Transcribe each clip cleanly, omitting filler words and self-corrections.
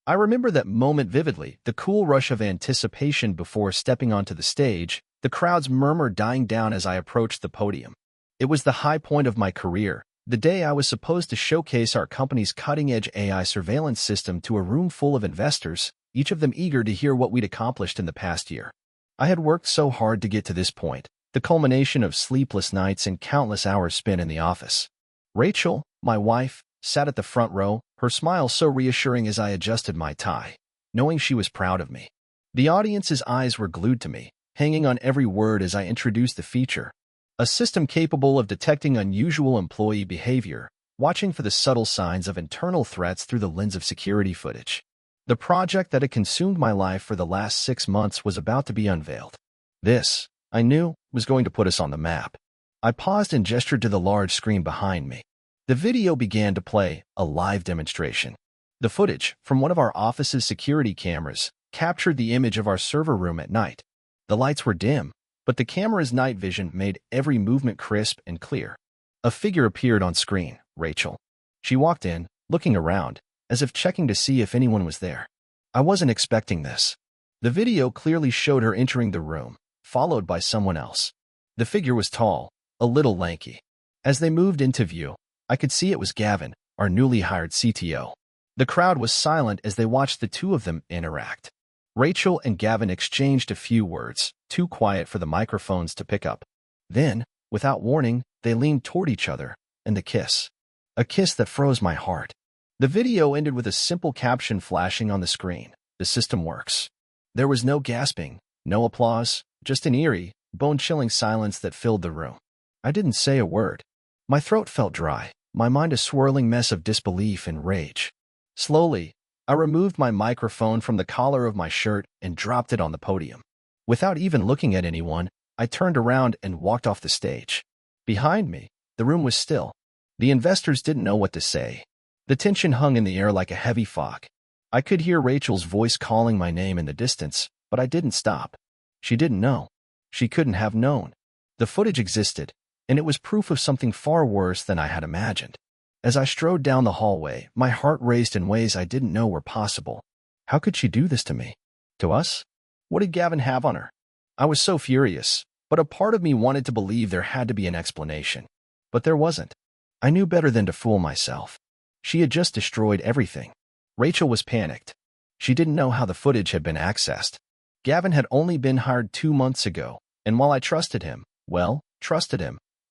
I remember that moment vividly, the cool rush of anticipation before stepping onto the stage, the crowd's murmur dying down as I approached the podium. It was the high point of my career, the day I was supposed to showcase our company's cutting-edge AI surveillance system to a room full of investors, each of them eager to hear what we'd accomplished in the past year. I had worked so hard to get to this point, the culmination of sleepless nights and countless hours spent in the office. Rachel, my wife, sat at the front row, her smile so reassuring as I adjusted my tie, knowing she was proud of me. The audience's eyes were glued to me, hanging on every word as I introduced the feature. A system capable of detecting unusual employee behavior, watching for the subtle signs of internal threats through the lens of security footage. The project that had consumed my life for the last 6 months was about to be unveiled. This, I knew, was going to put us on the map. I paused and gestured to the large screen behind me. The video began to play, a live demonstration. The footage, from one of our office's security cameras, captured the image of our server room at night. The lights were dim, but the camera's night vision made every movement crisp and clear. A figure appeared on screen, Rachel. She walked in, looking around, as if checking to see if anyone was there. I wasn't expecting this. The video clearly showed her entering the room, followed by someone else. The figure was tall, a little lanky. As they moved into view, I could see it was Gavin, our newly hired CTO. The crowd was silent as they watched the two of them interact. Rachel and Gavin exchanged a few words, too quiet for the microphones to pick up. Then, without warning, they leaned toward each other, and a kiss. A kiss that froze my heart. The video ended with a simple caption flashing on the screen. The system works. There was no gasping, no applause, just an eerie, bone-chilling silence that filled the room. I didn't say a word. My throat felt dry, my mind a swirling mess of disbelief and rage. Slowly, I removed my microphone from the collar of my shirt and dropped it on the podium. Without even looking at anyone, I turned around and walked off the stage. Behind me, the room was still. The investors didn't know what to say. The tension hung in the air like a heavy fog. I could hear Rachel's voice calling my name in the distance, but I didn't stop. She didn't know. She couldn't have known. The footage existed, and it was proof of something far worse than I had imagined. As I strode down the hallway, my heart raced in ways I didn't know were possible. How could she do this to me? To us? What did Gavin have on her? I was so furious, but a part of me wanted to believe there had to be an explanation. But there wasn't. I knew better than to fool myself. She had just destroyed everything. Rachel was panicked. She didn't know how the footage had been accessed. Gavin had only been hired 2 months ago, and while I trusted him,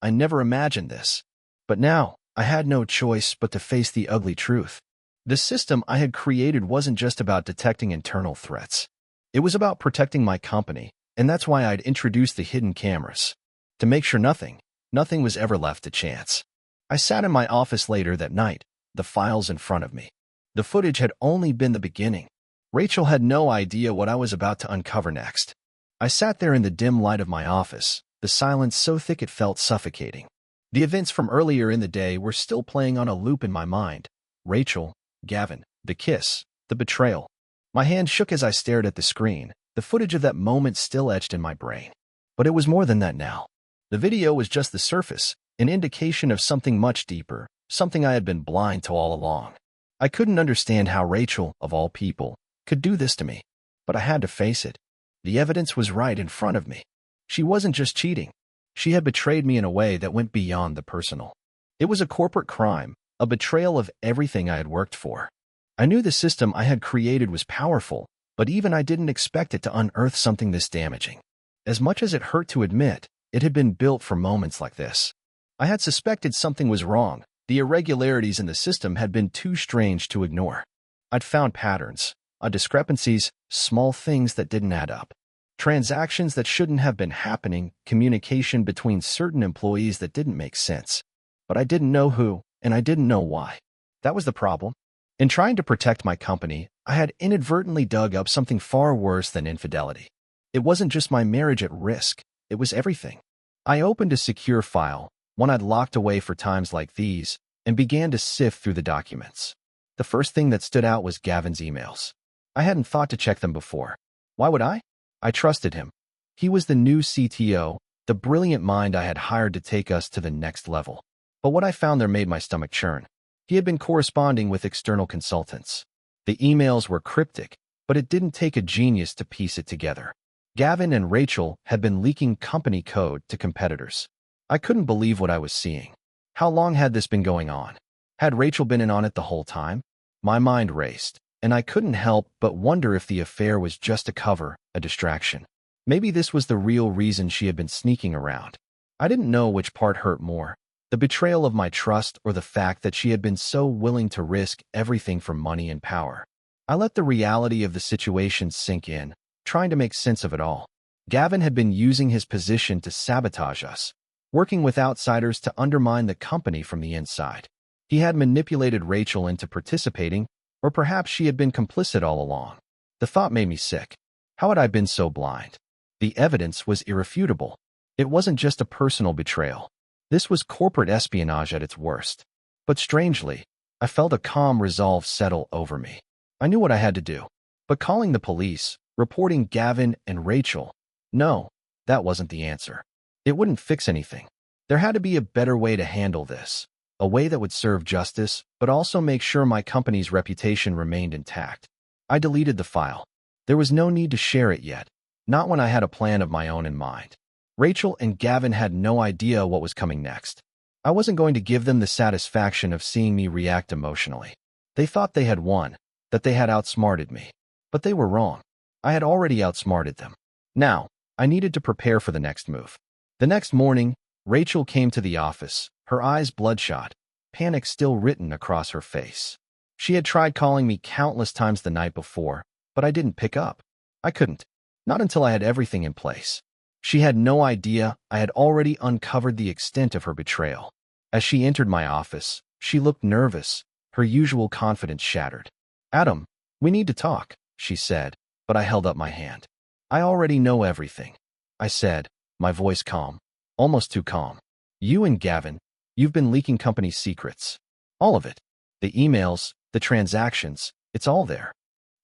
I never imagined this. But now, I had no choice but to face the ugly truth. The system I had created wasn't just about detecting internal threats. It was about protecting my company, and that's why I'd introduced the hidden cameras. To make sure nothing was ever left to chance. I sat in my office later that night, the files in front of me. The footage had only been the beginning. Rachel had no idea what I was about to uncover next. I sat there in the dim light of my office, the silence so thick it felt suffocating. The events from earlier in the day were still playing on a loop in my mind. Rachel, Gavin, the kiss, the betrayal. My hand shook as I stared at the screen, the footage of that moment still etched in my brain. But it was more than that now. The video was just the surface, an indication of something much deeper, something I had been blind to all along. I couldn't understand how Rachel, of all people, could do this to me. But I had to face it. The evidence was right in front of me. She wasn't just cheating. She had betrayed me in a way that went beyond the personal. It was a corporate crime, a betrayal of everything I had worked for. I knew the system I had created was powerful, but even I didn't expect it to unearth something this damaging. As much as it hurt to admit, it had been built for moments like this. I had suspected something was wrong. The irregularities in the system had been too strange to ignore. I'd found patterns, discrepancies, small things that didn't add up. Transactions that shouldn't have been happening, communication between certain employees that didn't make sense. But I didn't know who, and I didn't know why. That was the problem. In trying to protect my company, I had inadvertently dug up something far worse than infidelity. It wasn't just my marriage at risk, it was everything. I opened a secure file, one I'd locked away for times like these, and began to sift through the documents. The first thing that stood out was Gavin's emails. I hadn't thought to check them before. Why would I? I trusted him. He was the new CTO, the brilliant mind I had hired to take us to the next level. But what I found there made my stomach churn. He had been corresponding with external consultants. The emails were cryptic, but it didn't take a genius to piece it together. Gavin and Rachel had been leaking company code to competitors. I couldn't believe what I was seeing. How long had this been going on? Had Rachel been in on it the whole time? My mind raced, and I couldn't help but wonder if the affair was just a cover, a distraction. Maybe this was the real reason she had been sneaking around. I didn't know which part hurt more, the betrayal of my trust or the fact that she had been so willing to risk everything for money and power. I let the reality of the situation sink in, trying to make sense of it all. Gavin had been using his position to sabotage us, working with outsiders to undermine the company from the inside. He had manipulated Rachel into participating, or perhaps she had been complicit all along. The thought made me sick. How had I been so blind? The evidence was irrefutable. It wasn't just a personal betrayal. This was corporate espionage at its worst. But strangely, I felt a calm resolve settle over me. I knew what I had to do. But calling the police, reporting Gavin and Rachel, no, that wasn't the answer. It wouldn't fix anything. There had to be a better way to handle this, a way that would serve justice, but also make sure my company's reputation remained intact. I deleted the file. There was no need to share it yet, not when I had a plan of my own in mind. Rachel and Gavin had no idea what was coming next. I wasn't going to give them the satisfaction of seeing me react emotionally. They thought they had won, that they had outsmarted me. But they were wrong. I had already outsmarted them. Now, I needed to prepare for the next move. The next morning, Rachel came to the office, her eyes bloodshot, panic still written across her face. She had tried calling me countless times the night before, but I didn't pick up. I couldn't. Not until I had everything in place. She had no idea I had already uncovered the extent of her betrayal. As she entered my office, she looked nervous, her usual confidence shattered. "Adam, we need to talk," she said, but I held up my hand. "I already know everything," I said, my voice calm, almost too calm. "You and Gavin, you've been leaking company secrets. All of it. The emails, the transactions, it's all there."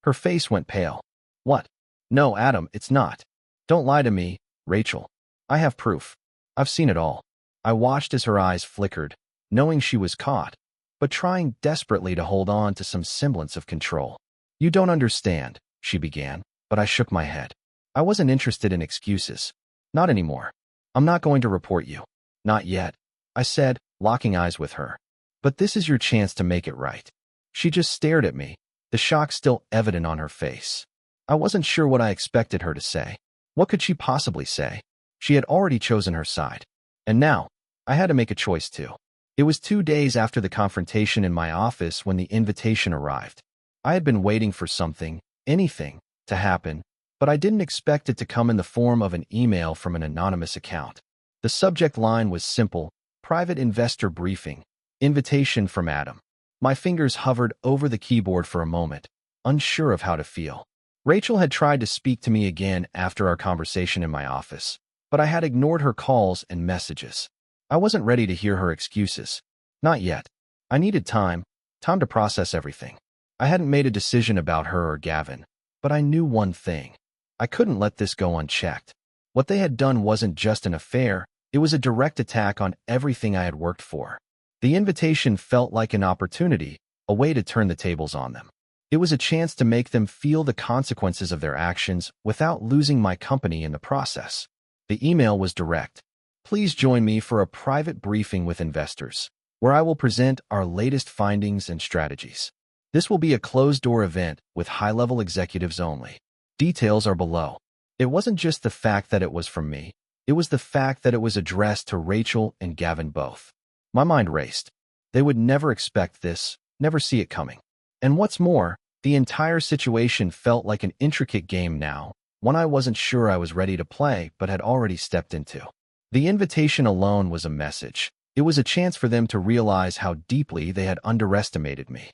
Her face went pale. "What? No, Adam, it's not. Don't lie to me, Rachel. I have proof. I've seen it all." I watched as her eyes flickered, knowing she was caught, but trying desperately to hold on to some semblance of control. "You don't understand," she began, but I shook my head. I wasn't interested in excuses. Not anymore. "I'm not going to report you. Not yet," I said, locking eyes with her. "But this is your chance to make it right." She just stared at me, the shock still evident on her face. I wasn't sure what I expected her to say. What could she possibly say? She had already chosen her side. And now, I had to make a choice too. It was 2 days after the confrontation in my office when the invitation arrived. I had been waiting for something, anything, to happen, but I didn't expect it to come in the form of an email from an anonymous account. The subject line was simple: private investor briefing, invitation from Adam. My fingers hovered over the keyboard for a moment, unsure of how to feel. Rachel had tried to speak to me again after our conversation in my office, but I had ignored her calls and messages. I wasn't ready to hear her excuses. Not yet. I needed time to process everything. I hadn't made a decision about her or Gavin, but I knew one thing. I couldn't let this go unchecked. What they had done wasn't just an affair, it was a direct attack on everything I had worked for. The invitation felt like an opportunity, a way to turn the tables on them. It was a chance to make them feel the consequences of their actions without losing my company in the process. The email was direct. "Please join me for a private briefing with investors, where I will present our latest findings and strategies. This will be a closed-door event with high-level executives only. Details are below." It wasn't just the fact that it was from me. It was the fact that it was addressed to Rachel and Gavin both. My mind raced. They would never expect this, never see it coming. And what's more, the entire situation felt like an intricate game now, one I wasn't sure I was ready to play but had already stepped into. The invitation alone was a message. It was a chance for them to realize how deeply they had underestimated me.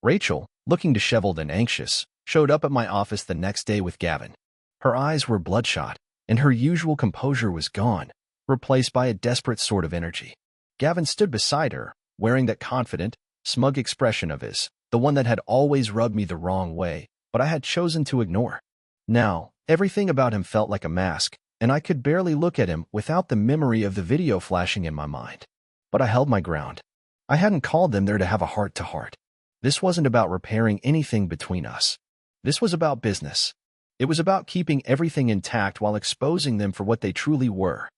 Rachel, looking disheveled and anxious, showed up at my office the next day with Gavin. Her eyes were bloodshot, and her usual composure was gone, replaced by a desperate sort of energy. Gavin stood beside her, wearing that confident, smug expression of his, the one that had always rubbed me the wrong way, but I had chosen to ignore. Now, everything about him felt like a mask, and I could barely look at him without the memory of the video flashing in my mind. But I held my ground. I hadn't called them there to have a heart-to-heart. This wasn't about repairing anything between us. This was about business. It was about keeping everything intact while exposing them for what they truly were.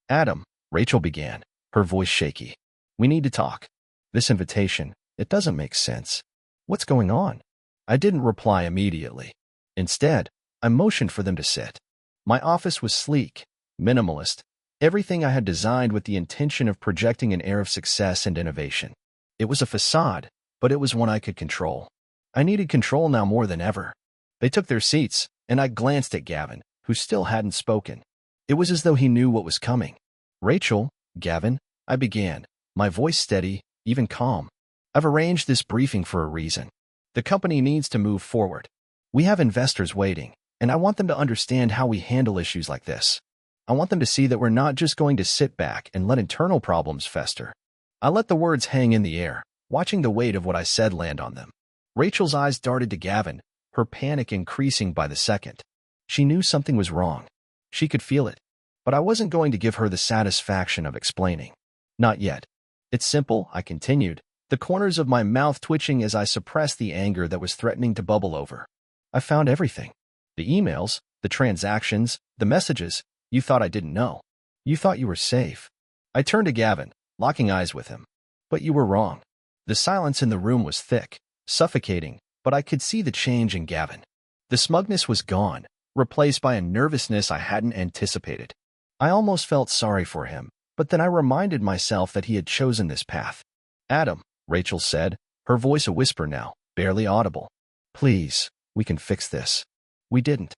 Adam, Rachel began, her voice shaky. We need to talk. This invitation, it doesn't make sense. What's going on? I didn't reply immediately. Instead, I motioned for them to sit. My office was sleek, minimalist, everything I had designed with the intention of projecting an air of success and innovation. It was a facade, but it was one I could control. I needed control now more than ever. They took their seats, and I glanced at Gavin, who still hadn't spoken. It was as though he knew what was coming. Rachel, Gavin, I began, my voice steady, even calm. I've arranged this briefing for a reason. The company needs to move forward. We have investors waiting, and I want them to understand how we handle issues like this. I want them to see that we're not just going to sit back and let internal problems fester. I let the words hang in the air, watching the weight of what I said land on them. Rachel's eyes darted to Gavin, her panic increasing by the second. She knew something was wrong. She could feel it. But I wasn't going to give her the satisfaction of explaining. Not yet. It's simple, I continued, the corners of my mouth twitching as I suppressed the anger that was threatening to bubble over. I found everything. The emails, the transactions, the messages. You thought I didn't know. You thought you were safe. I turned to Gavin, locking eyes with him. But you were wrong. The silence in the room was thick, suffocating, but I could see the change in Gavin. The smugness was gone, replaced by a nervousness I hadn't anticipated. I almost felt sorry for him, but then I reminded myself that he had chosen this path. Adam, Rachel said, her voice a whisper now, barely audible. Please, we can fix this. We didn't.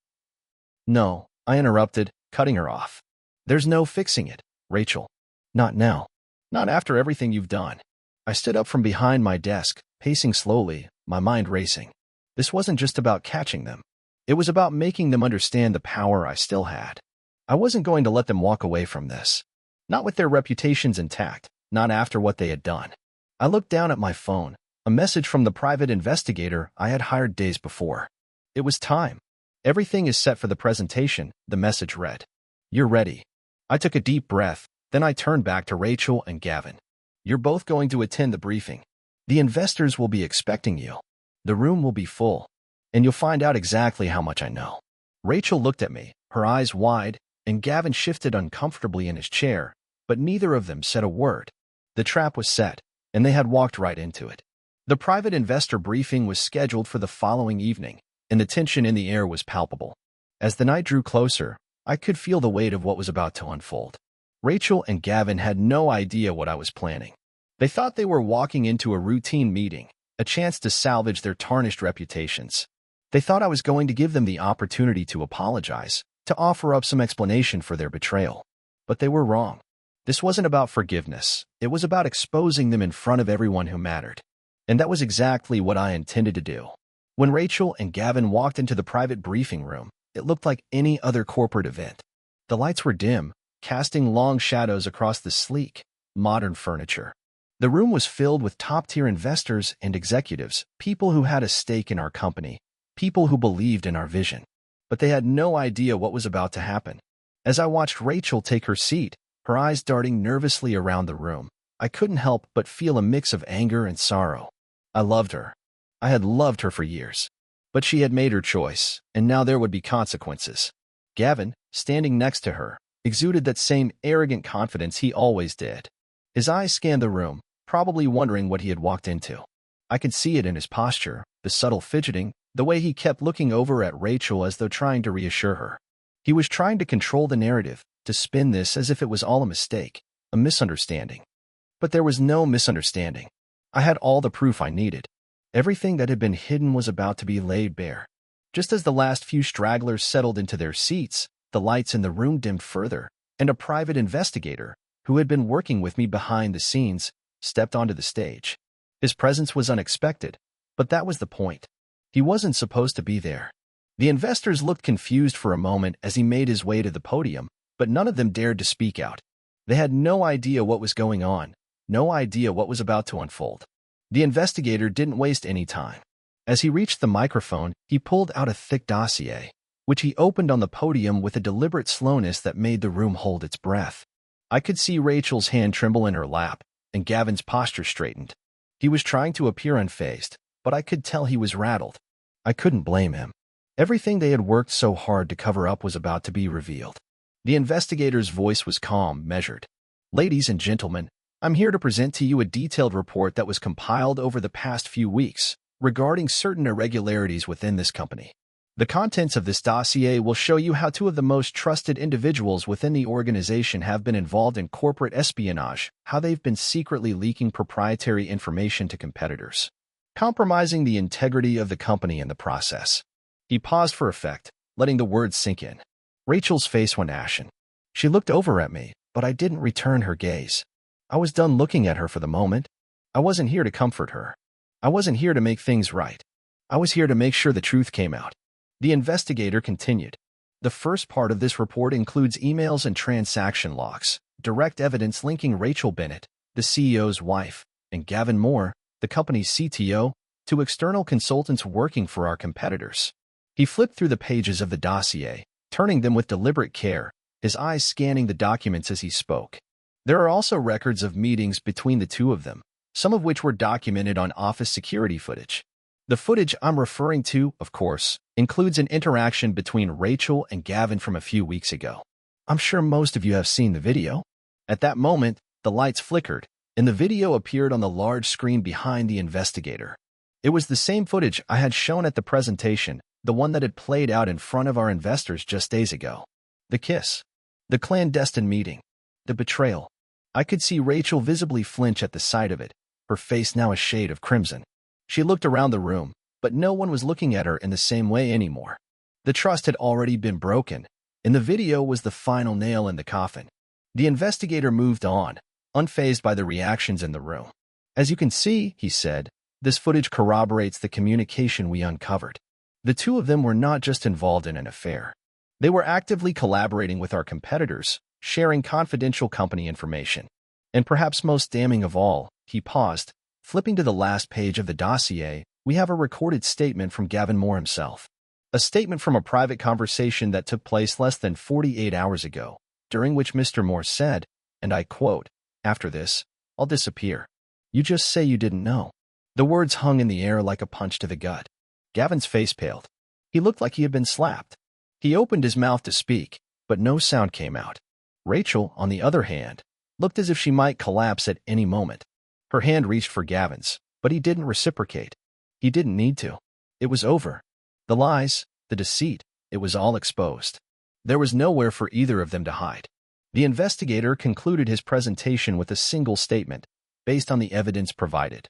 No, I interrupted, cutting her off. There's no fixing it, Rachel. Not now. Not after everything you've done. I stood up from behind my desk, pacing slowly, my mind racing. This wasn't just about catching them. It was about making them understand the power I still had. I wasn't going to let them walk away from this. Not with their reputations intact, not after what they had done. I looked down at my phone, a message from the private investigator I had hired days before. It was time. Everything is set for the presentation, the message read. You're ready. I took a deep breath, then I turned back to Rachel and Gavin. You're both going to attend the briefing. The investors will be expecting you. The room will be full, and you'll find out exactly how much I know. Rachel looked at me, her eyes wide, and Gavin shifted uncomfortably in his chair, but neither of them said a word. The trap was set, and they had walked right into it. The private investor briefing was scheduled for the following evening, and the tension in the air was palpable. As the night drew closer, I could feel the weight of what was about to unfold. Rachel and Gavin had no idea what I was planning. They thought they were walking into a routine meeting, a chance to salvage their tarnished reputations. They thought I was going to give them the opportunity to apologize, to offer up some explanation for their betrayal. But they were wrong. This wasn't about forgiveness. It was about exposing them in front of everyone who mattered. And that was exactly what I intended to do. When Rachel and Gavin walked into the private briefing room, it looked like any other corporate event. The lights were dim, casting long shadows across the sleek, modern furniture. The room was filled with top-tier investors and executives, people who had a stake in our company, people who believed in our vision. But they had no idea what was about to happen. As I watched Rachel take her seat, her eyes darting nervously around the room, I couldn't help but feel a mix of anger and sorrow. I loved her. I had loved her for years. But she had made her choice, and now there would be consequences. Gavin, standing next to her, exuded that same arrogant confidence he always did. His eyes scanned the room, probably wondering what he had walked into. I could see it in his posture, the subtle fidgeting, the way he kept looking over at Rachel as though trying to reassure her. He was trying to control the narrative, to spin this as if it was all a mistake, a misunderstanding. But there was no misunderstanding. I had all the proof I needed. Everything that had been hidden was about to be laid bare. Just as the last few stragglers settled into their seats, the lights in the room dimmed further, and a private investigator, who had been working with me behind the scenes, stepped onto the stage. His presence was unexpected, but that was the point. He wasn't supposed to be there. The investors looked confused for a moment as he made his way to the podium, but none of them dared to speak out. They had no idea what was going on, no idea what was about to unfold. The investigator didn't waste any time. As he reached the microphone, he pulled out a thick dossier, which he opened on the podium with a deliberate slowness that made the room hold its breath. I could see Rachel's hand tremble in her lap, and Gavin's posture straightened. He was trying to appear unfazed, but I could tell he was rattled. I couldn't blame him. Everything they had worked so hard to cover up was about to be revealed. The investigator's voice was calm, measured. Ladies and gentlemen, I'm here to present to you a detailed report that was compiled over the past few weeks regarding certain irregularities within this company. The contents of this dossier will show you how two of the most trusted individuals within the organization have been involved in corporate espionage, how they've been secretly leaking proprietary information to competitors, compromising the integrity of the company in the process. He paused for effect, letting the words sink in. Rachel's face went ashen. She looked over at me, but I didn't return her gaze. I was done looking at her for the moment. I wasn't here to comfort her. I wasn't here to make things right. I was here to make sure the truth came out. The investigator continued. The first part of this report includes emails and transaction logs, direct evidence linking Rachel Bennett, the CEO's wife, and Gavin Moore, the company's CTO, to external consultants working for our competitors. He flipped through the pages of the dossier, turning them with deliberate care, his eyes scanning the documents as he spoke. There are also records of meetings between the two of them, some of which were documented on office security footage. The footage I'm referring to, of course, includes an interaction between Rachel and Gavin from a few weeks ago. I'm sure most of you have seen the video. At that moment, the lights flickered, and the video appeared on the large screen behind the investigator. It was the same footage I had shown at the presentation, the one that had played out in front of our investors just days ago. The kiss. The clandestine meeting. The betrayal. I could see Rachel visibly flinch at the sight of it, her face now a shade of crimson. She looked around the room, but no one was looking at her in the same way anymore. The trust had already been broken, and the video was the final nail in the coffin. The investigator moved on, unfazed by the reactions in the room. As you can see, he said, this footage corroborates the communication we uncovered. The two of them were not just involved in an affair. They were actively collaborating with our competitors, sharing confidential company information. And perhaps most damning of all, he paused, flipping to the last page of the dossier, we have a recorded statement from Gavin Moore himself. A statement from a private conversation that took place less than 48 hours ago, during which Mr. Moore said, and I quote, "After this, I'll disappear. You just say you didn't know." The words hung in the air like a punch to the gut. Gavin's face paled. He looked like he had been slapped. He opened his mouth to speak, but no sound came out. Rachel, on the other hand, looked as if she might collapse at any moment. Her hand reached for Gavin's, but he didn't reciprocate. He didn't need to. It was over. The lies, the deceit, it was all exposed. There was nowhere for either of them to hide. The investigator concluded his presentation with a single statement, based on the evidence provided.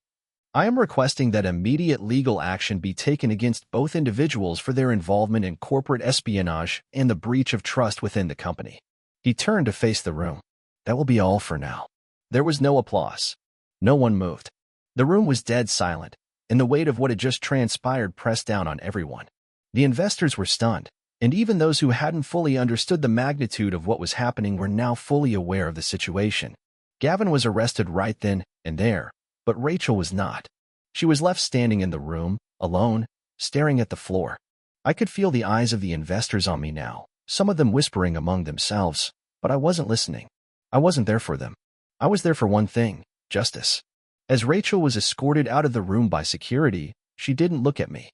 I am requesting that immediate legal action be taken against both individuals for their involvement in corporate espionage and the breach of trust within the company. He turned to face the room. That will be all for now. There was no applause. No one moved. The room was dead silent, and the weight of what had just transpired pressed down on everyone. The investors were stunned, and even those who hadn't fully understood the magnitude of what was happening were now fully aware of the situation. Gavin was arrested right then and there, but Rachel was not. She was left standing in the room, alone, staring at the floor. I could feel the eyes of the investors on me now, some of them whispering among themselves, but I wasn't listening. I wasn't there for them. I was there for one thing, justice. As Rachel was escorted out of the room by security, she didn't look at me.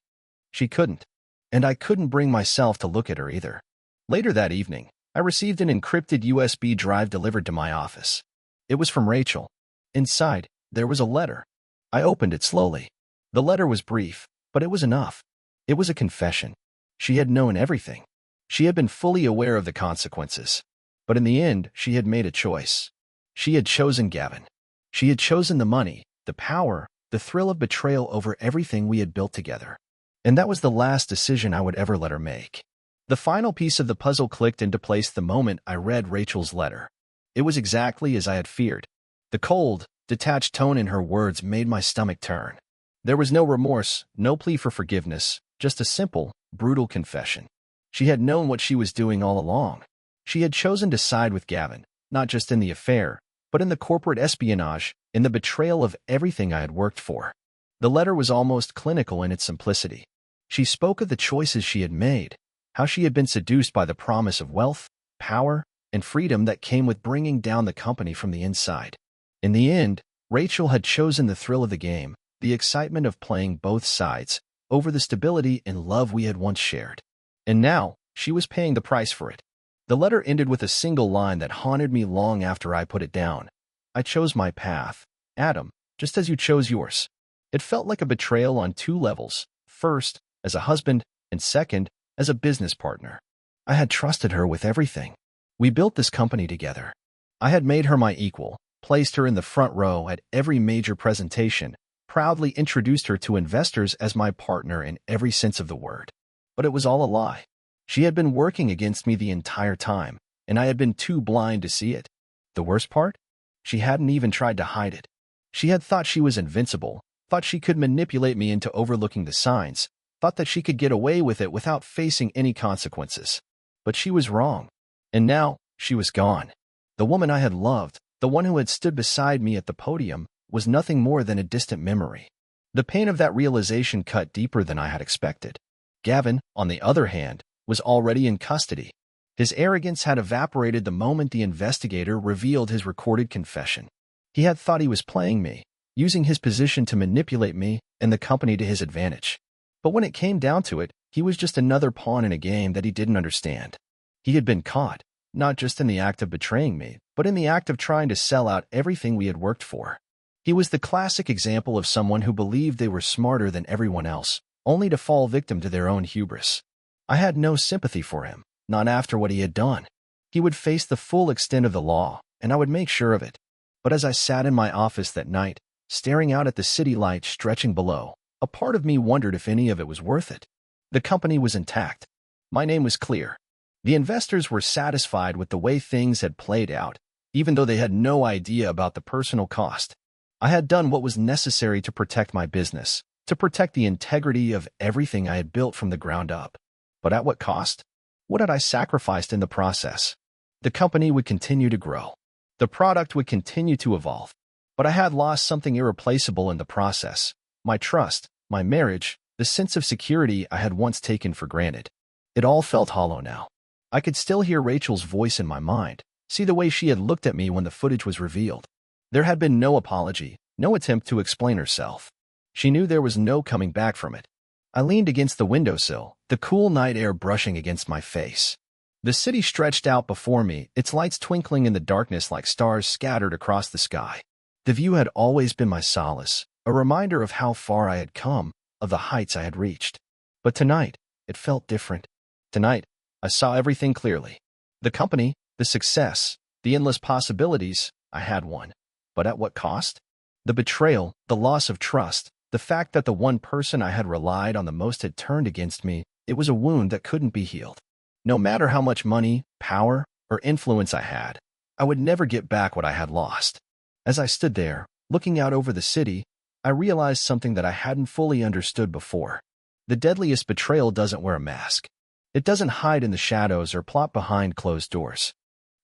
She couldn't. And I couldn't bring myself to look at her either. Later that evening, I received an encrypted USB drive delivered to my office. It was from Rachel. Inside, there was a letter. I opened it slowly. The letter was brief, but it was enough. It was a confession. She had known everything. She had been fully aware of the consequences. But in the end, she had made a choice. She had chosen Gavin. She had chosen the money, the power, the thrill of betrayal over everything we had built together. And that was the last decision I would ever let her make. The final piece of the puzzle clicked into place the moment I read Rachel's letter. It was exactly as I had feared. The cold, detached tone in her words made my stomach turn. There was no remorse, no plea for forgiveness, just a simple, brutal confession. She had known what she was doing all along. She had chosen to side with Gavin, not just in the affair, but in the corporate espionage, in the betrayal of everything I had worked for. The letter was almost clinical in its simplicity. She spoke of the choices she had made, how she had been seduced by the promise of wealth, power, and freedom that came with bringing down the company from the inside. In the end, Rachel had chosen the thrill of the game, the excitement of playing both sides, over the stability and love we had once shared. And now, she was paying the price for it. The letter ended with a single line that haunted me long after I put it down. I chose my path, Adam, just as you chose yours. It felt like a betrayal on two levels. First, as a husband, and second, as a business partner. I had trusted her with everything. We built this company together. I had made her my equal, placed her in the front row at every major presentation, proudly introduced her to investors as my partner in every sense of the word. But it was all a lie. She had been working against me the entire time, and I had been too blind to see it. The worst part? She hadn't even tried to hide it. She had thought she was invincible, thought she could manipulate me into overlooking the signs, thought that she could get away with it without facing any consequences. But she was wrong. And now, she was gone. The woman I had loved, the one who had stood beside me at the podium, was nothing more than a distant memory. The pain of that realization cut deeper than I had expected. Gavin, on the other hand, was already in custody. His arrogance had evaporated the moment the investigator revealed his recorded confession. He had thought he was playing me, using his position to manipulate me and the company to his advantage. But when it came down to it, he was just another pawn in a game that he didn't understand. He had been caught, not just in the act of betraying me, but in the act of trying to sell out everything we had worked for. He was the classic example of someone who believed they were smarter than everyone else, only to fall victim to their own hubris. I had no sympathy for him, not after what he had done. He would face the full extent of the law, and I would make sure of it. But as I sat in my office that night, staring out at the city lights stretching below, a part of me wondered if any of it was worth it. The company was intact. My name was clear. The investors were satisfied with the way things had played out, even though they had no idea about the personal cost. I had done what was necessary to protect my business, to protect the integrity of everything I had built from the ground up. But at what cost? What had I sacrificed in the process? The company would continue to grow. The product would continue to evolve. But I had lost something irreplaceable in the process. My trust, my marriage, the sense of security I had once taken for granted. It all felt hollow now. I could still hear Rachel's voice in my mind, see the way she had looked at me when the footage was revealed. There had been no apology, no attempt to explain herself. She knew there was no coming back from it. I leaned against the windowsill, the cool night air brushing against my face. The city stretched out before me, its lights twinkling in the darkness like stars scattered across the sky. The view had always been my solace, a reminder of how far I had come, of the heights I had reached. But tonight, it felt different. Tonight, I saw everything clearly. The company, the success, the endless possibilities, I had won. But at what cost? The betrayal, the loss of trust, the fact that the one person I had relied on the most had turned against me, it was a wound that couldn't be healed. No matter how much money, power, or influence I had, I would never get back what I had lost. As I stood there, looking out over the city, I realized something that I hadn't fully understood before. The deadliest betrayal doesn't wear a mask. It doesn't hide in the shadows or plot behind closed doors.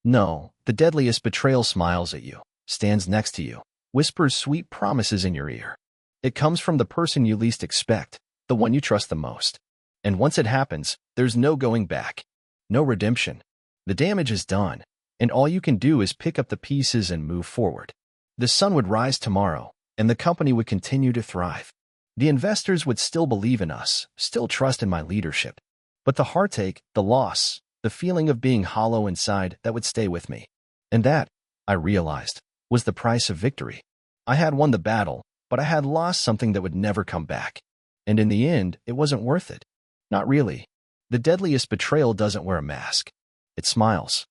No, the deadliest betrayal smiles at you, stands next to you, whispers sweet promises in your ear. It comes from the person you least expect, the one you trust the most. And once it happens, there's no going back. No redemption. The damage is done, and all you can do is pick up the pieces and move forward. The sun would rise tomorrow, and the company would continue to thrive. The investors would still believe in us, still trust in my leadership. But the heartache, the loss, the feeling of being hollow inside, that would stay with me. And that, I realized, was the price of victory. I had won the battle, but I had lost something that would never come back. And in the end, it wasn't worth it. Not really. The deadliest betrayal doesn't wear a mask. It smiles.